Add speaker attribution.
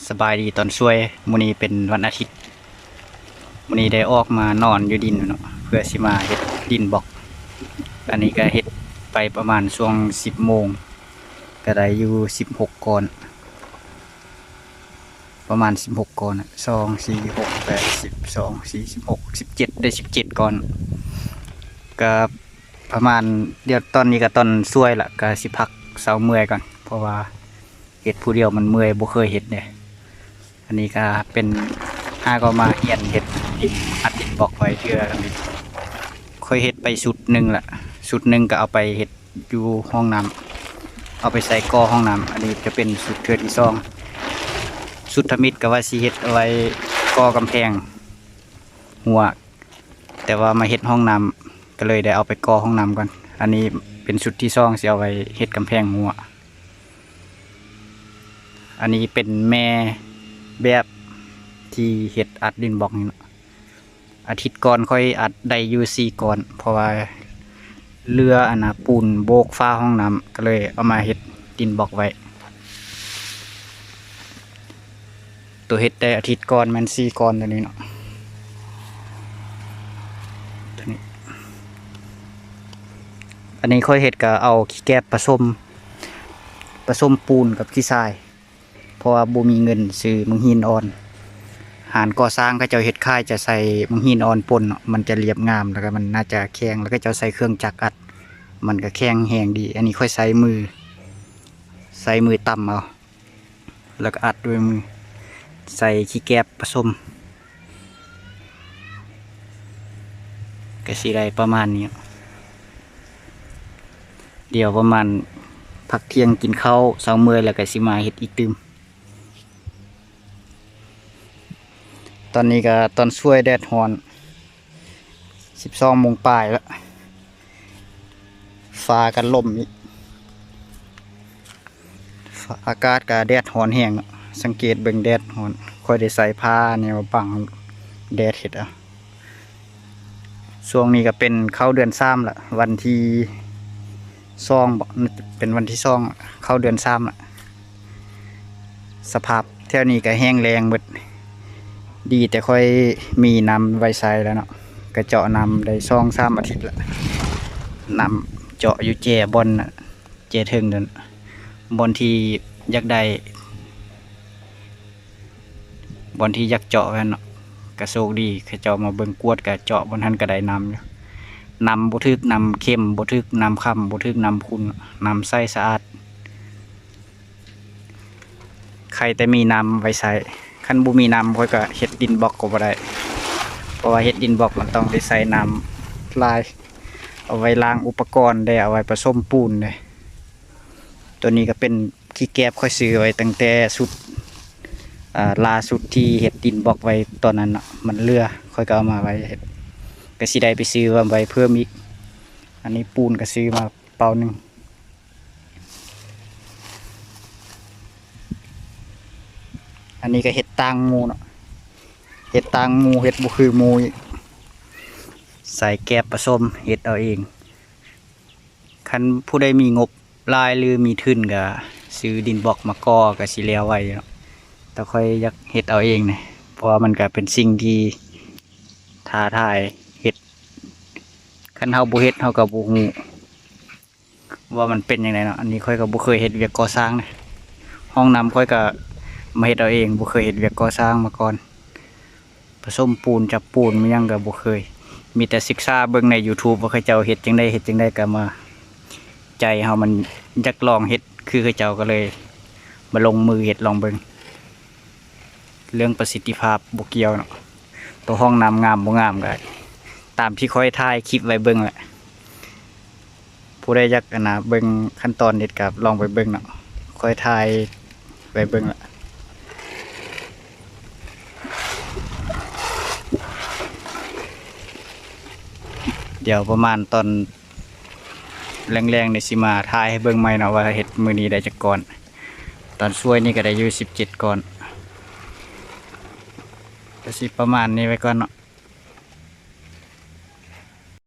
Speaker 1: สบายดีตอนช่วยมื้อนี้เป็นวันอาทิตย์มื้อนี้ได้ออกมานอนอยู่ดินเนาะเพื่อสิมาเฮ็ดดินบล็อกอันนี้ก็เฮ็ดไปประมาณช่วง10 โมงก็ได้อยู่16ก้อนประมาณ16ก้อน2 4 6 8 10 2 4 16 17ได้17ก้อนก็ประมาณเดี๋ยวตอนนี้ก็ตอนช่วยละก็สิพักเช้าเมื่อยก่อนเพราะว่าเฮ็ดผู้เดียวมันเมื่อยบ่เคยเฮ็ดเด้อันนี้ก็เป็นก็มาเฮียนเฮ็ดอัดดินบล็อกไว้เทื่อกันค่อยเฮ็ดไปสุดหนึ่งละสุดหนึ่งก็เอาไปเฮ็ดอยู่ห้องน้ำเอาไปใส่ก่อห้องน้ำอันนี้จะเป็นสุดเทื่อที่สองสุดทมิตรก็ว่าสิเฮ็ดเอาไว้ก่อกำแพงหัวแต่ว่ามาเฮ็ดห้องน้ำก็เลยได้เอาไปก่อห้องน้ำก่อนอันนี้เป็นสุดที่สองสิเอาไว้เฮ็ดกำแพงหัวอันนี้เป็นแม่แบบที่เฮ็ดอัดดินบล็อกนี่เนาะอาทิตย์ก่อนค่อยอัดได้อยู่4ก้อนเพราะว่าเรืออันน่ะปูนโบกฟ้าห้องน้ำก็เลยเอามาเฮ็ดดินบล็อกไว้ตัวเฮ็ดได้อาทิตย์ก่อนมัน4ก้อนตัวนี้เนาะตัวนี้อันนี้ค่อยเฮ็ดก็เอาขี้แกบผสมปูนกับขี้ทรายเพราะว่าบ่มีเงินซื้อมังหินอ่อนหารก่อสร้างก็จะเฮ็ดค่ายจะใส่มังหินอ่อนปนมันจะเรียบงามแล้วก็มันน่าจะแข็งแล้วก็จะใส่เครื่องจักรอัดมันก็แข็งแรงดีอันนี้ค่อยใส่มือต่ำเอาแล้วก็อัดด้วยมือใส่ขี้แกบผสมก็สิได้ประมาณนี้เดี๋ยวประมาณพักเที่ยงกินข้าวเช้ามื้อแล้วก็สิมาเฮ็ดอีกตื่มตอนนี้ก็ตอนช่วยแดดฮ้อน12 โมงปลายแล้วฟ้ากันลมอีกอากาศก็แดดฮ้อนแห้งสังเกตเบิ่งแดดฮ้อนค่อยได้ใส่ผ้าแนวบังแดดเฮ็ดช่วงนี้ก็เป็นเข้าเดือน3ละวันที่2บ่เป็นวันที่2เข้าเดือน3ละสภาพแถวนี้ก็แห้งแรงเบิดดีแต่ค่อยมีน้ำไว้ใส่แล้วเนาะก็เจาะน้ำได้2-3 อาทิตย์ละน้ำเจาะอยู่แจบอนแจถึงนั่นบอนที่อยากได้บอนที่อยากเจาะกันเนาะก็โชคดีเขาเจาะมาเบิ่งกวดก็เจาะบนทันก็ได้น้ำอยู่น้ำบ่ทึกน้ำเข้มบ่ทึกน้ำค่ำบ่ทึกน้ำขุ่นน้ำใสสะอาดใครแต่มีน้ำไว้ใส่คันบ่มีน้ำค่อยก็เฮ็ดดินบล็อกก็บ่ได้เพราะว่าเฮ็ดดินบล็อกมันต้องได้ใส่น้ำลายเอาไว้ล้างอุปกรณ์ได้เอาไว้ผสมปูนได้ตัวนี้ก็เป็นขี้แกบค่อยซื้อไว้ตั้งแต่สุดล่าสุดที่เฮ็ดดินบล็อกไว้ตอนนั้นเนาะมันเรือค่อยก็เอามาไว้เฮ็ดก็สิได้ไปซื้อไว้เพิ่มอีกอันนี้ปูนก็ซื้อมาเปล่านึงอันนี้ก็เห็ดตางงูเนาะเห็ดตางงูเห็ดบุคือมูใส่แกบผสมเห็ดเอาเองคันผู้ใดมีงบลายหรือมีทุนก็ซื้อดินบล็อกมาก่อก็สิแล้วไว้เนาะแต่ค่อยอยากเห็ดเอาเองนะเพราะว่ามันก็เป็นสิ่งที่ท้าทายเห็ดคันเฮาบ่เฮ็ดเฮาก็บ่ฮู้ว่ามันเป็นยังไงเนาะอันนี้ค่อยก็บ่เคยเฮ็ดเวียกก่อสร้างนะห้องน้ำค่อยก็มาเฮ็ดเอาเองบ่เคยเฮ็ดเวียกก่อสร้างมาก่อนผสมปูนจับปูนมันยังก็บ่เคยมีแต่ศึกษาเบิ่งใน YouTube ว่าเขาเจ้าเฮ็ดจังได๋ก็มาใจเฮามันอยากลองเฮ็ดคือเขาเจ้าก็เลยมาลงมือเฮ็ดลองเบิ่งเรื่องประสิทธิภาพบ่เกี่ยวเนาะตัวห้องน้ำงามบ่งามก็ตามที่ค่อยถ่ายคลิปไว้เบิ่งแหละผู้ใดอยากเบิ่งขั้นตอนเฮ็ดก็ลองไปเบิ่งเนาะค่อยถ่ายไว้เบิ่งละเดี๋ยวประมาณตอนแรงๆในสิมาถ่ายให้เบิ่งใหม่เนาะว่าเฮ็ดมื้อนี้ได้จักก้อนตอนช่วยนี่ก็ได้อยู่17ก้อนก็สิประมาณนี้ไว้ก่อนเนาะ